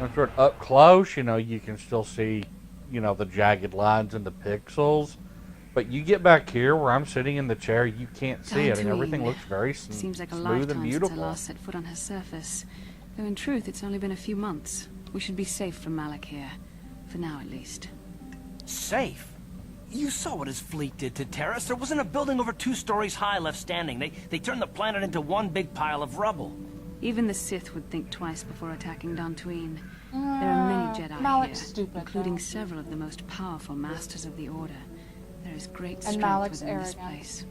That's right. Up close, you can still see, the jagged lines and the pixels. But you get back here where I'm sitting in the chair, you can't see it, and everything looks very Seems like a smooth and lifetime since I beautiful. last set foot on her surface. Though in truth, it's only been a few months. We should be safe from Malak here. For now, at least. Safe? You saw what his fleet did to Taris. There wasn't a building over 2 stories high left standing. They turned the planet into one big pile of rubble. Even the Sith would think twice before attacking Dantooine. There are many Jedi Malak's here, stupid, including though. several of the most powerful masters of the Order. There is great And strength Malak's within this arrogant. place.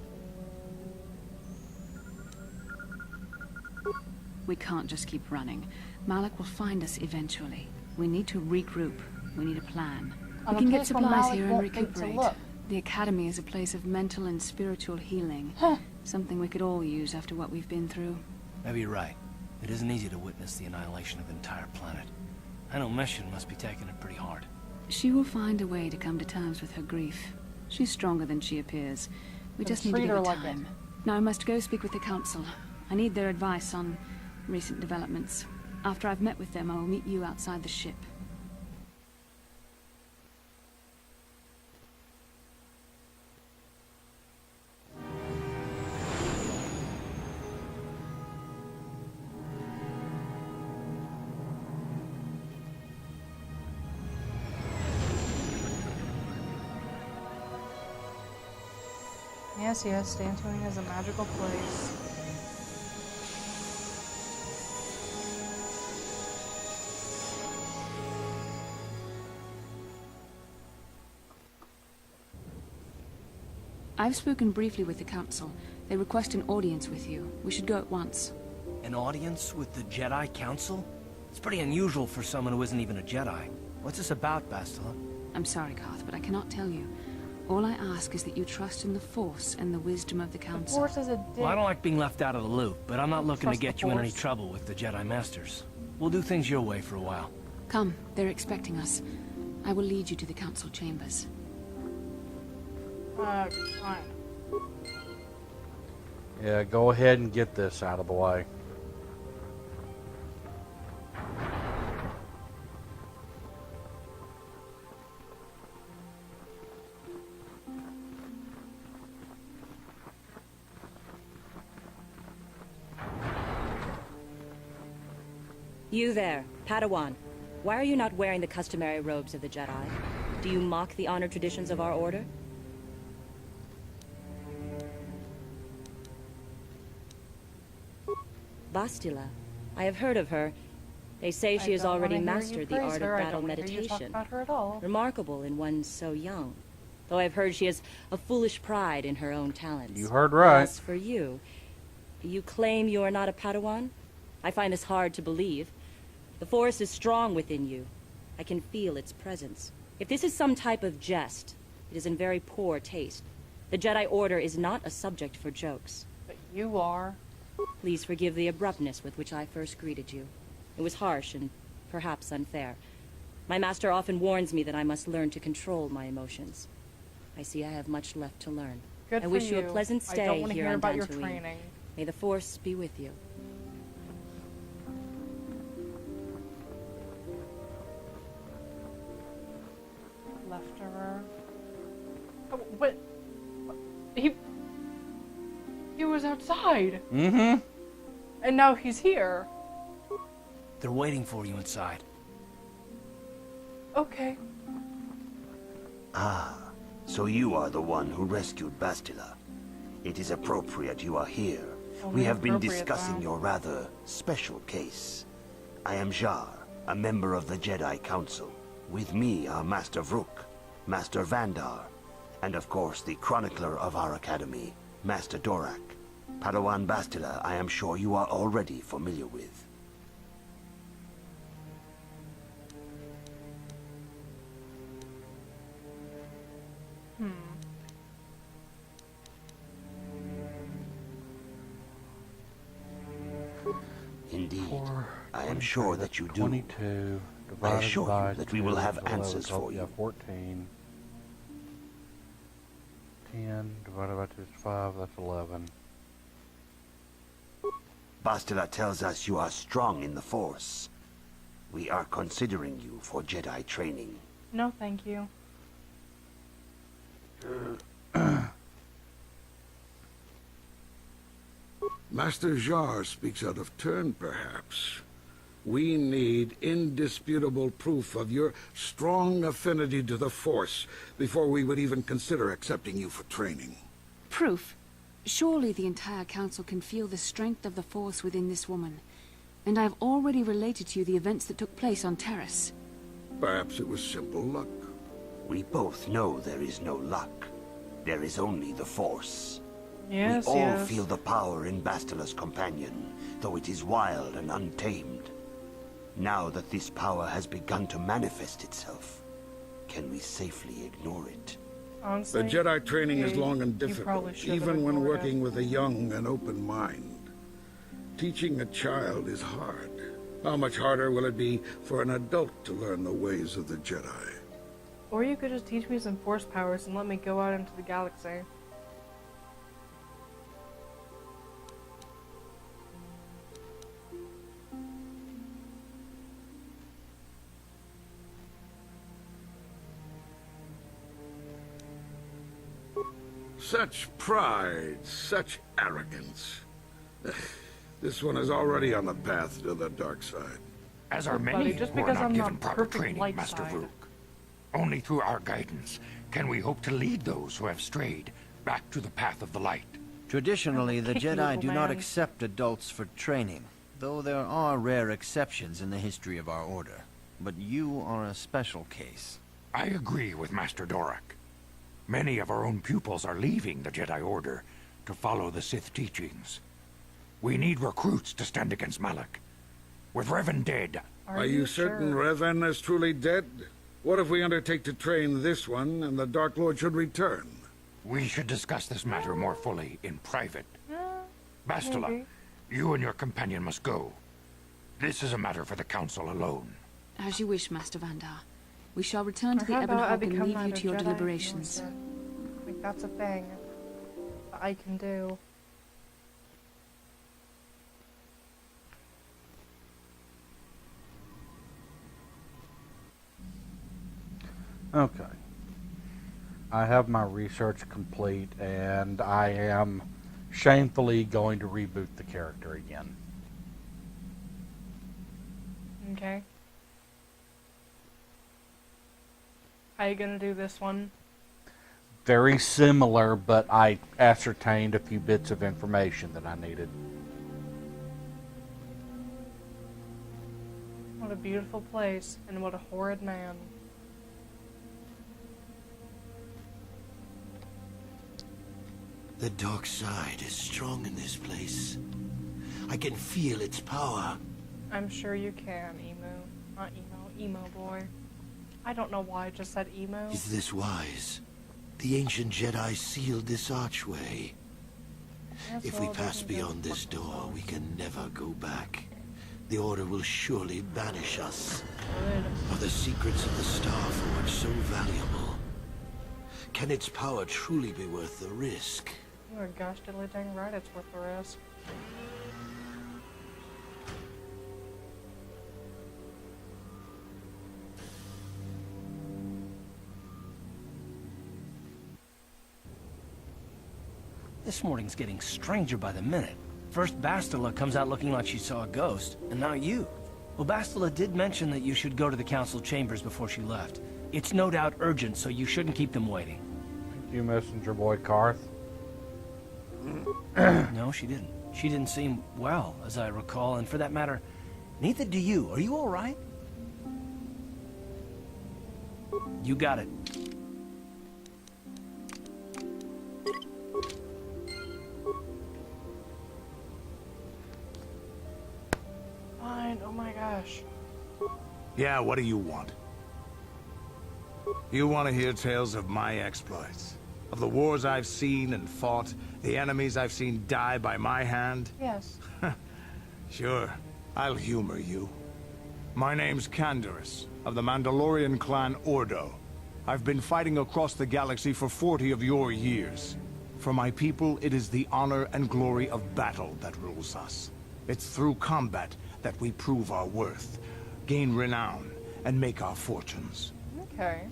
We can't just keep running. Malak will find us eventually. We need to regroup. We need a plan. We can get supplies here and recuperate. The Academy is a place of mental and spiritual healing. Something we could all use after what we've been through. Maybe you're right. It isn't easy to witness the annihilation of an entire planet. I know Mission must be taking it pretty hard. She will find a way to come to terms with her grief. She's stronger than she appears. We just need to give her time. Now I must go speak with the Council. I need their advice on recent developments. After I've met with them, I will meet you outside the ship. Yes, yes, Dantooine is a magical place. I've spoken briefly with the Council. They request an audience with you. We should go at once. An audience with the Jedi Council? It's pretty unusual for someone who isn't even a Jedi. What's this about, Bastila? I'm sorry, Karth, but I cannot tell you. All I ask is that you trust in the Force and the wisdom of the The Council. Force is a dick. Well, I don't like being left out of the loop, but I'm not looking to Trust the get you in any Force. trouble with the Jedi Masters. We'll do things your way for a while. Come, they're expecting us. I will lead you to the Council chambers. Fine. Yeah, go ahead and get this out of the way. You there, Padawan. Why are you not wearing the customary robes of the Jedi? Do you mock the honor traditions of our order? Bastila. I have heard of her. They say she has already mastered the art of battle meditation. About her at all. Remarkable in one so young. Though I've heard she has a foolish pride in her own talents. You heard right. As for you, you claim you are not a Padawan? I find this hard to believe. The Force is strong within you. I can feel its presence. If this is some type of jest, it is in very poor taste. The Jedi Order is not a subject for jokes. But you are. Please forgive the abruptness with which I first greeted you. It was harsh and perhaps unfair. My master often warns me that I must learn to control my emotions. I see I have much left to learn. Good I for wish you a you. pleasant I stay don't want to here hear on about your Dantooine. training. May the Force be with you. Left her. Oh, what? He was outside. Mm-hmm. And now he's here. They're waiting for you inside. Okay. Ah, so you are the one who rescued Bastila. It is appropriate you are here. Only We have been appropriate, discussing wow. your rather special case. I am Jar, a member of the Jedi Council. With me are Master Vrook, Master Vandar, and of course the chronicler of our academy, Master Dorak. Padawan Bastila, I am sure you are already familiar with. Indeed, I am sure that you do. 22 I divided assure by you that we will 2 have is 11. answers So, for yeah, you. 14. 10 divided by 2 is 5. That's 11. Bastila tells us you are strong in the Force. We are considering you for Jedi training. No, thank you. Master Jar speaks out of turn, perhaps. We need indisputable proof of your strong affinity to the Force before we would even consider accepting you for training. Proof? Surely the entire council can feel the strength of the Force within this woman. And I've already related to you the events that took place on Taris. Perhaps it was simple luck. We both know there is no luck. There is only the Force. Yes, we all yes. feel the power in Bastila's companion, though it is wild and untamed. Now that this power has begun to manifest itself, can we safely ignore it? Honestly, The Jedi training is yeah, long and you probably difficult, should've even when ignored working it. with a young and open mind. Teaching a child is hard. How much harder will it be for an adult to learn the ways of the Jedi? Or you could just teach me some Force powers and let me go out into the galaxy. Such pride, such arrogance. This one is already on the path to the dark side. As are Buddy, many just who are because not I'm given not proper perfect training, light Master side. Rook. Only through our guidance can we hope to lead those who have strayed back to the path of the light. Traditionally, the Kick you, Jedi little do not man. accept adults for training, though there are rare exceptions in the history of our order. But you are a special case. I agree with Master Dorak. Many of our own pupils are leaving the Jedi Order to follow the Sith teachings. We need recruits to stand against Malak. With Revan dead, Are you certain sure? Revan is truly dead? What if we undertake to train this one and the Dark Lord should return? we should discuss this matter more fully in private. Bastila, maybe. you and your companion must go. This is a matter for the Council alone. As you wish, Master Vandar. We shall return to Or the how Ebon about I Hawk and become leave you neither to your Jedi nor deliberations. Sith? Like, that's a thing that I can do. Okay. I have my research complete, and I am shamefully going to reboot the character again. Okay. How you gonna do this one? Very similar, but I ascertained a few bits of information that I needed. What a beautiful place, and what a horrid man. The dark side is strong in this place. I can feel its power. I'm sure you can, Emu. Not emo boy. I don't know why I just said emo. Is this wise? The ancient Jedi sealed this archway. Yes, If we well, pass doesn't get beyond this fucking door, we close. can never go back. The Order will surely banish us. Good. Are the secrets of the Star Forge so valuable? Can its power truly be worth the risk? You are gosh diddly dang right, it's worth the risk. This morning's getting stranger by the minute. First Bastila comes out looking like she saw a ghost, and now you. Well, Bastila did mention that you should go to the council chambers before she left. It's no doubt urgent, so you shouldn't keep them waiting. Thank you, Messenger Boy Karth. No, she didn't. She didn't seem well, as I recall, and for that matter, neither do you. Are you all right? You got it. Fine, oh my gosh. Yeah, what do you want? You want to hear tales of my exploits? Of the wars I've seen and fought, the enemies I've seen die by my hand? Yes. Sure, I'll humor you. My name's Candaris, of the Mandalorian clan Ordo. I've been fighting across the galaxy for 40 of your years. For my people, it is the honor and glory of battle that rules us. It's through combat that we prove our worth. gain renown, and make our fortunes. Okay.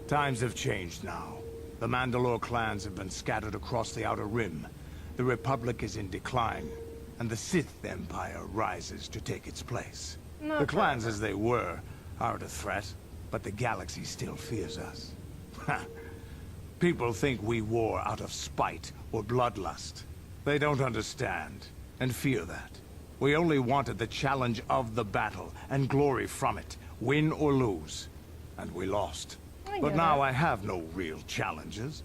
Times have changed now. The Mandalore clans have been scattered across the Outer Rim. The Republic is in decline, and the Sith Empire rises to take its place. The clans as they were aren't a threat, but the galaxy still fears us. People think we war out of spite or bloodlust. They don't understand, and fear that. We only wanted the challenge of the battle, and glory from it, win or lose. And we lost. But now I have no real challenges.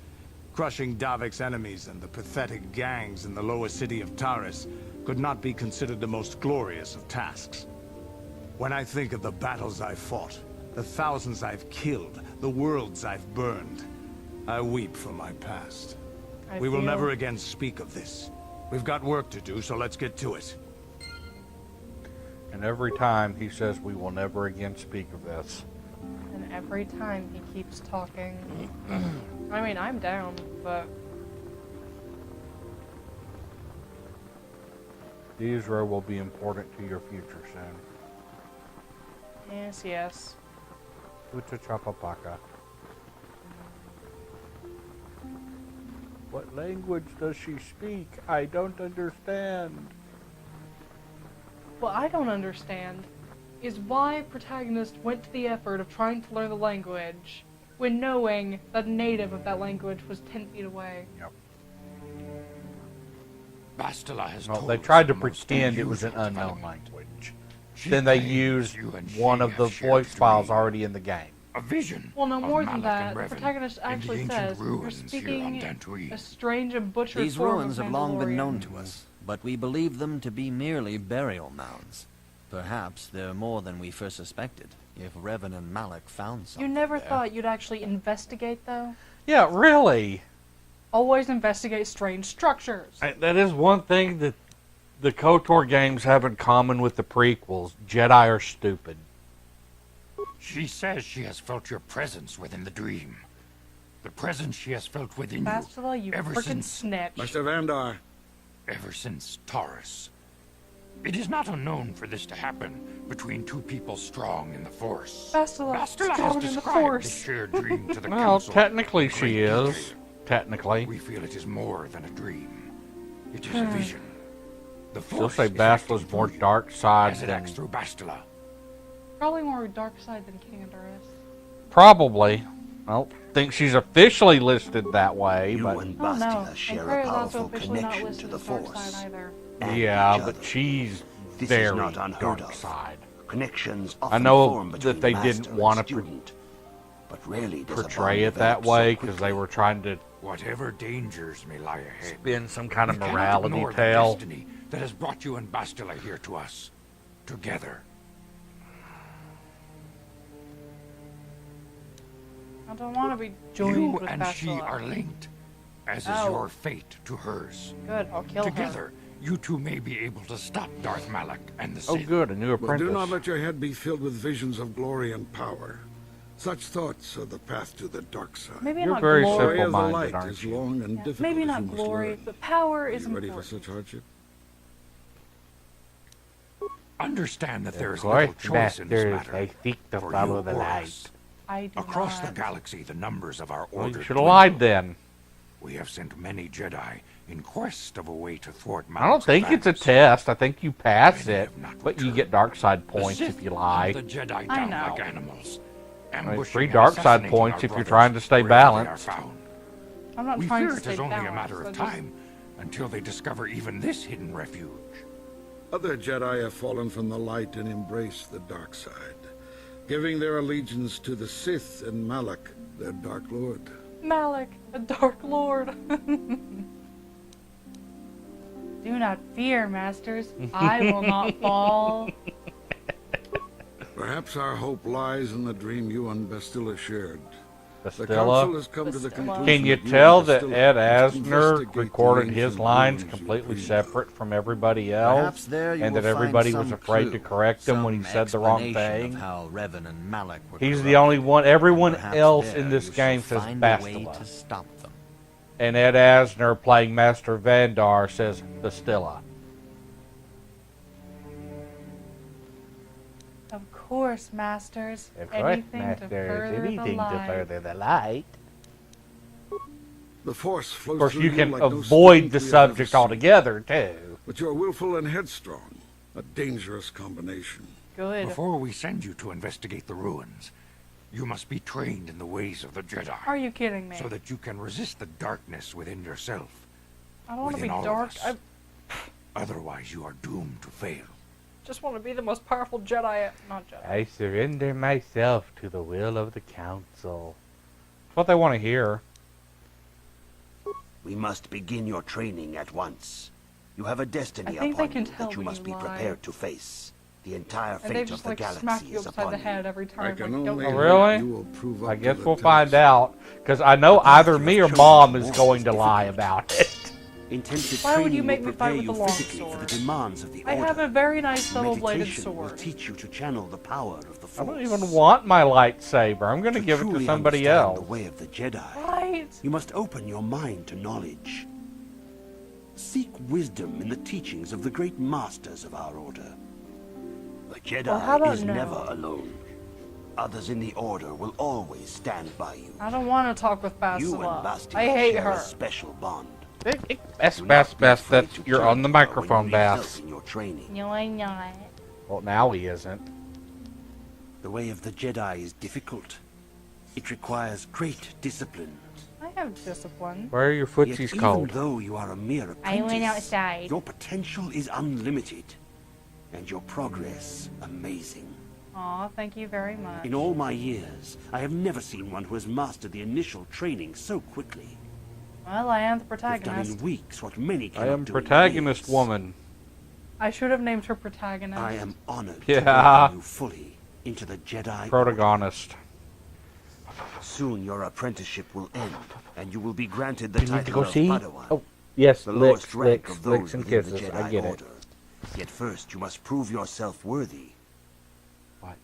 Crushing Davik's enemies and the pathetic gangs in the lower city of Taris could not be considered the most glorious of tasks. When I think of the battles I've fought, the thousands I've killed, the worlds I've burned, I weep for my past. We will never again speak of this. We've got work to do, so let's get to it. And every time he says we will never again speak of this. And every time he keeps talking. I mean, I'm down, but... Israel will be important to your future soon. Yes, yes. Ucha Chapapaka. What language does she speak? I don't understand. What I don't understand is why protagonist went to the effort of trying to learn the language when knowing that a native of that language was 10 feet away. Yep. Bastila has No, told they tried to us the most pretend it was an unusual unknown development. language. She Then they claims used you and one she of the have shared voice files dream, already in the game. a vision. Well, no of more than Malak that. and The Revan protagonist in the actually ancient says you're ruins here on speaking Dantooine. a strange and butchered These form ruins of have long been Mandalorian. known to us, but we believe them to be merely burial mounds. Perhaps they're more than we first suspected, if Revan and Malak found something You never there. thought you'd actually investigate, though? Yeah, really. Always investigate strange structures. That is one thing that the KOTOR games have in common with the prequels. Jedi are stupid. She says she has felt your presence within the dream. The presence she has felt within Bastila, you ever frickin' since snitch. Master Vandar, ever since Taris. It is not unknown for this to happen between two people strong in the Force. Bastila, Bastila strong has in the described the Force. shared dream to the Well, Council. technically in she great is. detail. Technically. We feel it is more than a dream. It is a vision. The She'll Force say is Bastila's acting more through you, dark side as it than... acts through Bastila. Probably more dark side than King Andaris. Probably. I don't think she's officially listed that way, You but... and Oh no, Bastila and share a Claire's also powerful officially not connection listed to the as dark Force. side either. and Yeah, each but other. she's This very is not unheard dark of. side. Connections I often know form that between they master didn't and want to student, but rarely does a portray bond it that develop so way because quickly. they were trying to Whatever dangers may lie ahead, spin some kind of we cannot morality ignore the tale. destiny that has brought you and Bastila here to us, together. I don't want to be joined You with and Bastila. she are linked, as is Oh. your fate to hers. Good, I'll kill her. Together, you two may be able to stop Darth Malak and the Sith. Oh good, a new well, apprentice. do not let your head be filled with visions of glory and power. Such thoughts are the path to the dark side. Maybe You're not very glory. The way of the simple-minded, light aren't is you? long and Yeah, difficult. maybe as not you must glory, learn. but power Are is you ready important. for such hardship? Understand that there Of is course, little choice in this masters, matter. they seek to for follow you the or light. us. I do Across not. the galaxy, the numbers of our Well, order you should have lied dwindle. then. We have sent many Jedi in quest of a way to thwart I don't Malak's think it's a advance. test. I think you pass Many it, have not but you returned. get dark side The points Sith if you hunt lie. The Jedi I down know. like animals, Right, ambushing 3 and dark side assassinating points our if you're brothers trying to stay wherever they are balanced. found. I'm not We trying fear to it stay is only a balanced, matter I of just- time until they discover even this hidden refuge. Other Jedi have fallen from the light and embraced the dark side, giving their allegiance to the Sith and Malak, their Dark Lord. Malak, a Dark Lord. Do not fear, masters. I will not fall. Perhaps our hope lies in the dream you and Bastila shared. The council Bastila. has come to the Bastila. conclusion Can you that tell and that Bastila Ed must Asner investigate the recorded his ancient lines ruins you completely dreamed. separate from everybody else, Perhaps there you and will that everybody find was some afraid to clue, correct him when he some said the wrong explanation thing? Of how Revan and Malak were He's the corrupt. only one. Everyone Perhaps else there in this you game shall says find a way Bastila. to stop them. And Ed Asner, playing Master Vandar, says Bastila. Of course, Masters. Of course, Anything to Masters, further anything the to light. further the light. The Force flows Of course, through you can like no avoid student the we have subject ever seen. altogether, too. But you're willful and headstrong. A dangerous combination. Good. Before we send you to investigate the ruins, you must be trained in the ways of the Jedi. Are you kidding me? So that you can resist the darkness within yourself. I don't want to be within all of dark. us. I Otherwise, you are doomed to fail. just want to be the most powerful Jedi. Not Jedi. I surrender myself to the will of the Council. That's what they want to hear. We must begin your training at once. You have a destiny I think they upon can you tell that you when must you be lie. prepared to face. The entire And they fate of just the like smack galaxy you is upside the upon head you. every I time. can Like, only don't Oh, hope really? you will prove up I to guess the we'll test. find out. Because I know The path either you me have or chosen Mom for is war going is to lie difficult. about it. Intensive Why would training you make will me prepare fight with you the long physically for sword? the demands of the I Order. have a very nice double-bladed Meditation will sword. teach you to channel the power of the I Force. don't even want my lightsaber. I'm going to give it to truly somebody understand else. the way of the Jedi, Right. you must open your mind to knowledge. Seek wisdom in the teachings of the great masters of our Order. The Jedi Well, how about is no? never alone. Others in the Order will always stand by you. I don't want to talk with You and Bastila. Bastila I hate share her. a special bond. Best, Do not best, be best. afraid That's to you're turn on the to her when microphone, you need help Bass. in your training. No, I'm not. Well, now he isn't. The way of the Jedi is difficult. It requires great discipline. I have discipline. Where are your Yet footsies even cold? though you are a mere apprentice, I went outside. your potential is unlimited, and your progress amazing. Aw, thank you very much. In all my years, I have never seen one who has mastered the initial training so quickly. Well, I am the You've done protagonist. in weeks what many I cannot am do in protagonist years. woman. I should have named her protagonist. I am honored Yeah. to welcome you fully into the Jedi Order. Protagonist. Soon your apprenticeship will end, and you will be granted the You need to title go of see? Padawan. Oh, yes, The licks, lowest rank licks, of those licks and within the kisses. Jedi I get it. Order. Yet first, you must prove yourself worthy. What?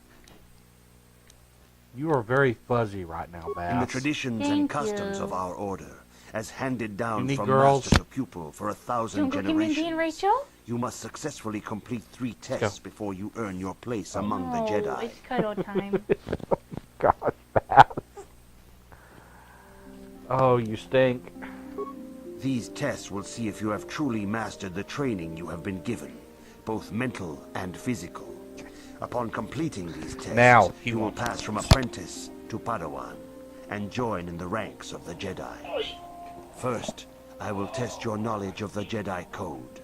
You are very fuzzy right now, Bass. In the traditions and Thank customs you. of our order, as handed You down need from girls? master to pupil for 1,000 generations, Rachel? you must successfully complete 3 tests before you earn your place among Oh, the Jedi. it's cuddle time. Gosh, Bass. Oh, you stink. These tests will see if you have truly mastered the training you have been given, both mental and physical. Upon completing these tests, Now, he you will wants- pass from apprentice to Padawan and join in the ranks of the Jedi. First, I will test your knowledge of the Jedi Code.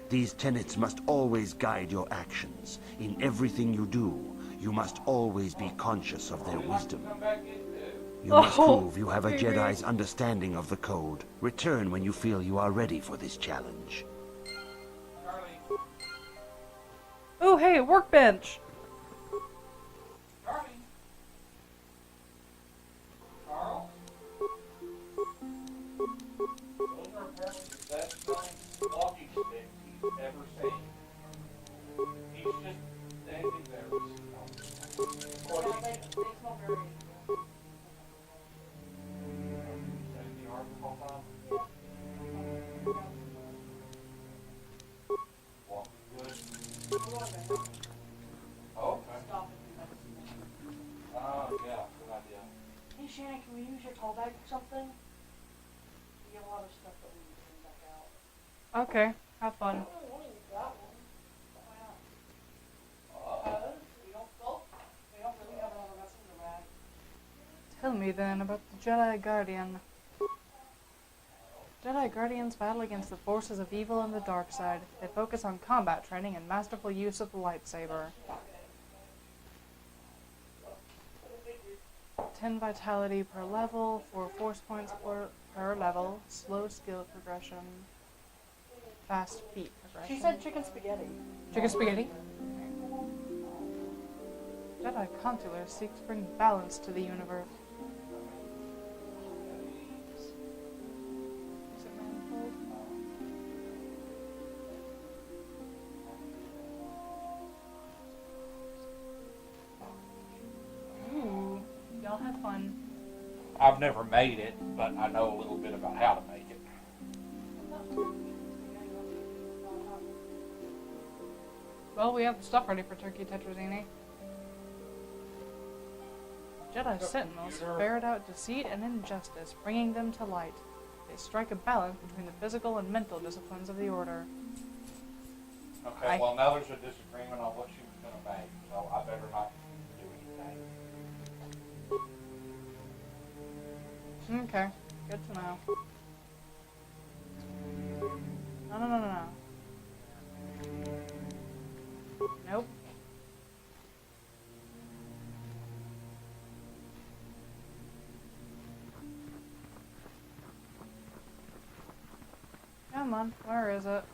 These tenets must always guide your actions. In everything you do, you must always be conscious of their wisdom. You must prove you have a Jedi's understanding of the Code. Return when you feel you are ready for this challenge. Oh, hey, workbench. Hey Shannon, can we use your call bag for something? We have a lot of stuff that we need to bring back out. Okay, have fun. I don't want to use that one. Why not? We don't, well, we don't really have another messenger bag. Tell me then about the Jedi Guardian. Jedi Guardians battle against the forces of evil and the dark side. They focus on combat training and masterful use of the lightsaber. 10 vitality per level, 4 force points per level, slow skill progression, fast feet progression. She said chicken spaghetti. Chicken spaghetti? Jedi Consular seeks to bring balance to the universe. Is it manifold? Ooh, y'all have fun. I've never made it, but I know a little bit about how to make it. Well, we have the stuff ready for Turkey Tetrazzini. Jedi Sentinels ferret out deceit and injustice, bringing them to light. They strike a balance between the physical and mental disciplines of the Order. Okay, well now there's a disagreement on what she was going to make, so I better not do anything. Okay, good to know. No. Nope. Come on, where is it?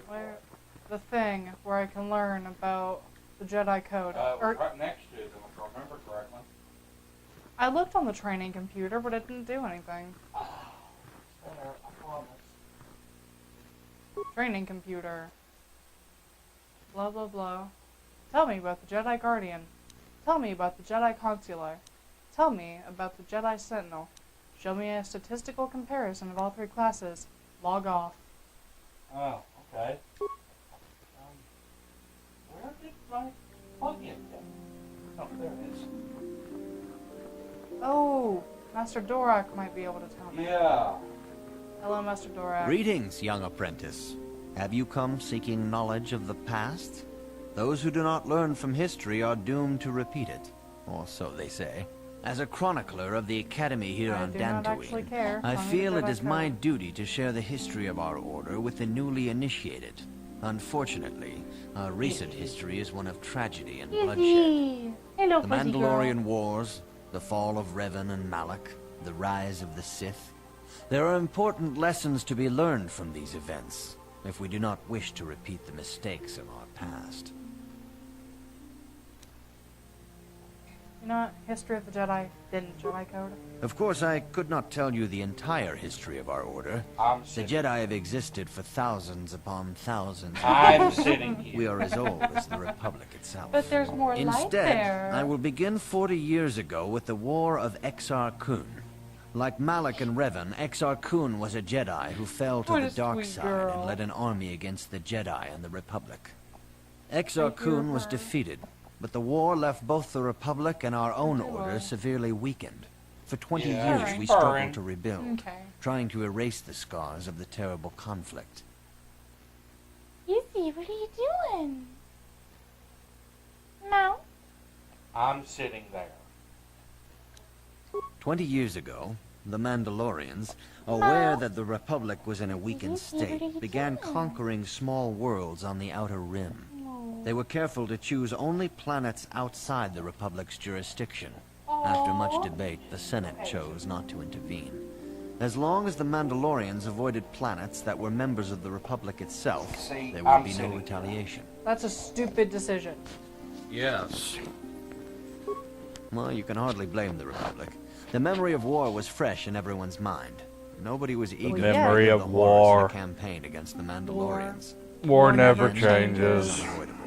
Where? The thing where I can learn about the Jedi Code. Right next to it, if I remember correctly. I looked on the training computer, but it didn't do anything. It's there, I promise. Training computer. Blah, blah, blah. Tell me about the Jedi Guardian. Tell me about the Jedi Consular. Tell me about the Jedi Sentinel. Show me a statistical comparison of all three classes. Log off. Oh, okay. Where did my plug-in go? Oh, there it is. Oh, Master Dorak might be able to tell me. Yeah. Hello, Master Dorak. Greetings, young apprentice. Have you come seeking knowledge of the past? Those who do not learn from history are doomed to repeat it, or so they say. As a chronicler of the Academy here on Dantooine, I feel it is my duty to share the history of our order with the newly initiated. Unfortunately, our recent history is one of tragedy and bloodshed. Hello, The Mandalorian Wars, the fall of Revan and Malak, the rise of the Sith. There are important lessons to be learned from these events, if we do not wish to repeat the mistakes of our past. You know what? History of the Jedi didn't Jedi Code. Of course, I could not tell you the entire history of our order. The Jedi have existed for thousands upon thousands of I'm years. sitting here. We are as old as the Republic itself. But there's more light Instead, there. I will begin 40 years ago with the War of Exar Kun. Like Malak and Revan, Exar Kun was a Jedi who fell to What the a dark sweet side girl. and led an army against the Jedi and the Republic. Exar Kun was defeated, but the war left both the Republic and our own order severely weakened. For 20 years we struggled to rebuild, trying to erase the scars of the terrible conflict. Izzy, what are you doing? No. I'm sitting there. 20 years ago, the Mandalorians, aware that the Republic was in a weakened state, began conquering small worlds on the Outer Rim. They were careful to choose only planets outside the Republic's jurisdiction. After much debate, the Senate chose not to intervene. As long as the Mandalorians avoided planets that were members of the Republic itself, there would be no retaliation. That's a stupid decision. Yes. Well, you can hardly blame the Republic. The memory of war was fresh in everyone's mind. Nobody was eager to Memory relive of the horrors war. of the campaign against the Mandalorians. War never And changes. was unavoidable.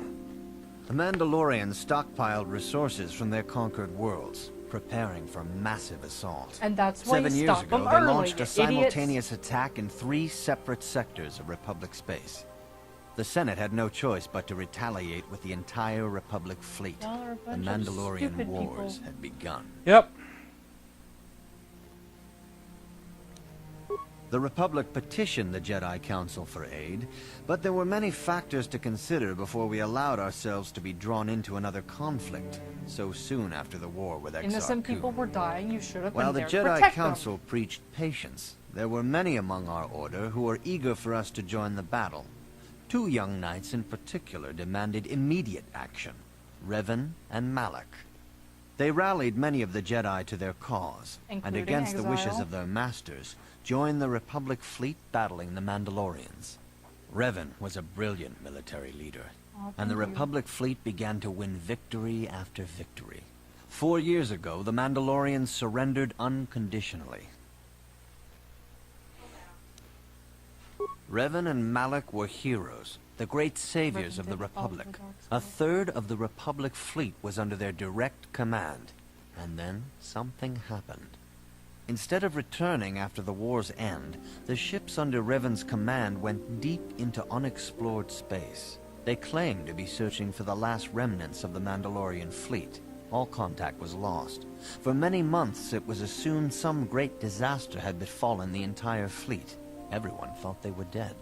The Mandalorians stockpiled resources from their conquered worlds, preparing for massive assault. And that's why 7 you years stop ago, them they early, launched you a simultaneous attack in 3 separate sectors of Republic space. The Senate had no choice but to retaliate with the entire Republic fleet. Y'all are a The bunch of Mandalorian stupid Wars people. had begun. Yep. The Republic petitioned the Jedi Council for aid, but there were many factors to consider before we allowed ourselves to be drawn into another conflict so soon after the war with Exar Innocent Kun. people were dying. You should have While been the there to Jedi protect Council preached patience, there were many among our order who were eager for us to join the battle. 2 young knights in particular demanded immediate action, Revan and Malak. They rallied many of the Jedi to their cause, and Including against the wishes exile? of their masters, joined the Republic fleet battling the Mandalorians. Revan was a brilliant military leader, and the Republic fleet began to win victory after victory. 4 years ago, the Mandalorians surrendered unconditionally. Revan and Malak were heroes, the great saviors of the Republic. A third of the Republic fleet was under their direct command. And then something happened. Instead of returning after the war's end, the ships under Revan's command went deep into unexplored space. They claimed to be searching for the last remnants of the Mandalorian fleet. All contact was lost. For many months, it was assumed some great disaster had befallen the entire fleet. Everyone thought they were dead.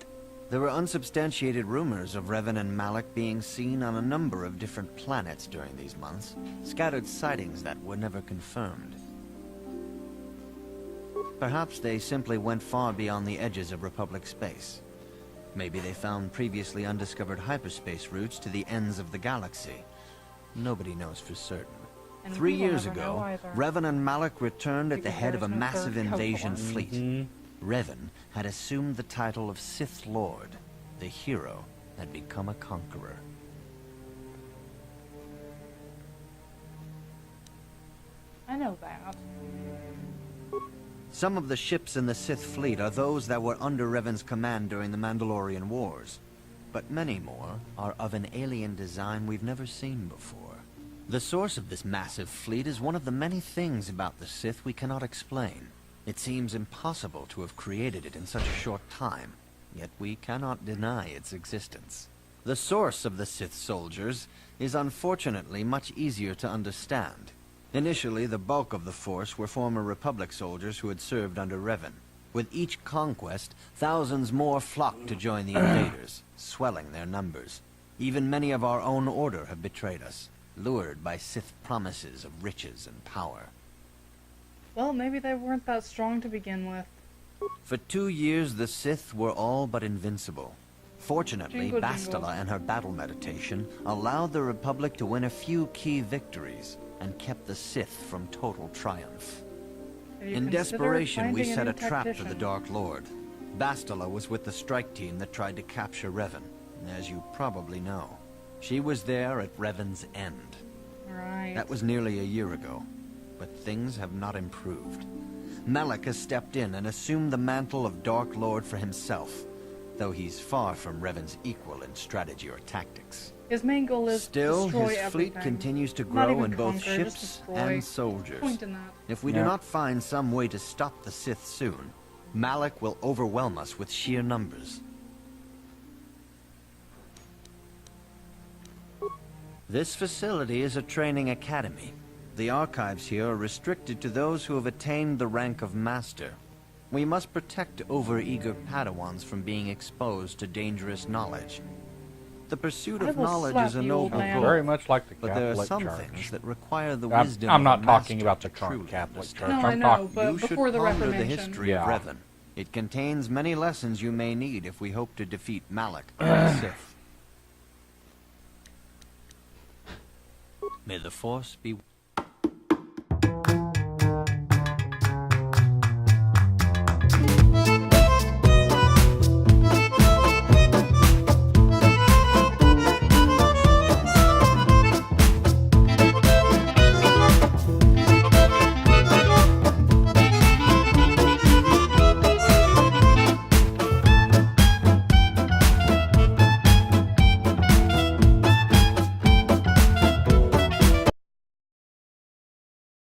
There were unsubstantiated rumors of Revan and Malak being seen on a number of different planets during these months, scattered sightings that were never confirmed. Perhaps they simply went far beyond the edges of Republic space. Maybe they found previously undiscovered hyperspace routes to the ends of the galaxy. Nobody knows for certain. And 3 we will years never know ago, either. Revan and Malak returned at the Because head of a there's no massive third invasion KOTOR. fleet. Revan had assumed the title of Sith Lord. The hero had become a conqueror. I know that. Some of the ships in the Sith fleet are those that were under Revan's command during the Mandalorian Wars. But many more are of an alien design we've never seen before. The source of this massive fleet is one of the many things about the Sith we cannot explain. It seems impossible to have created it in such a short time, yet we cannot deny its existence. The source of the Sith soldiers is unfortunately much easier to understand. Initially, the bulk of the force were former Republic soldiers who had served under Revan. With each conquest, thousands more flocked to join the invaders, swelling their numbers. Even many of our own order have betrayed us, lured by Sith promises of riches and power. Well, maybe they weren't that strong to begin with. For 2 years, the Sith were all but invincible. Fortunately, Jingle, Bastila jingle. and her battle meditation allowed the Republic to win a few key victories and kept the Sith from total triumph. Have you In considered desperation, we finding a set new a trap for the tactician? Dark Lord. Bastila was with the strike team that tried to capture Revan, as you probably know. She was there at Revan's end. Right. That was nearly a year ago, but things have not improved. Malak has stepped in and assumed the mantle of Dark Lord for himself, though he's far from Revan's equal in strategy or tactics. His main goal is Still, destroy his fleet everything. continues to Not grow even in both conquer, just ships destroy. and soldiers. Point in that. If we do not find some way to stop the Sith soon, Malak will overwhelm us with sheer numbers. This facility is a training academy. The archives here are restricted to those who have attained the rank of Master. We must protect overeager Padawans from being exposed to dangerous knowledge. The pursuit I of will knowledge slap is a you, noble old man. goal, Very much like the but there are Catholic some Church. things that require the I'm wisdom not of a talking master about the to current truly Catholic understand. Church. No, I I'm know, talking. but You should before the ponder the Reformation. history Yeah. of Revan. It contains many lessons you may need if we hope to defeat Malak and the Sith. May the Force be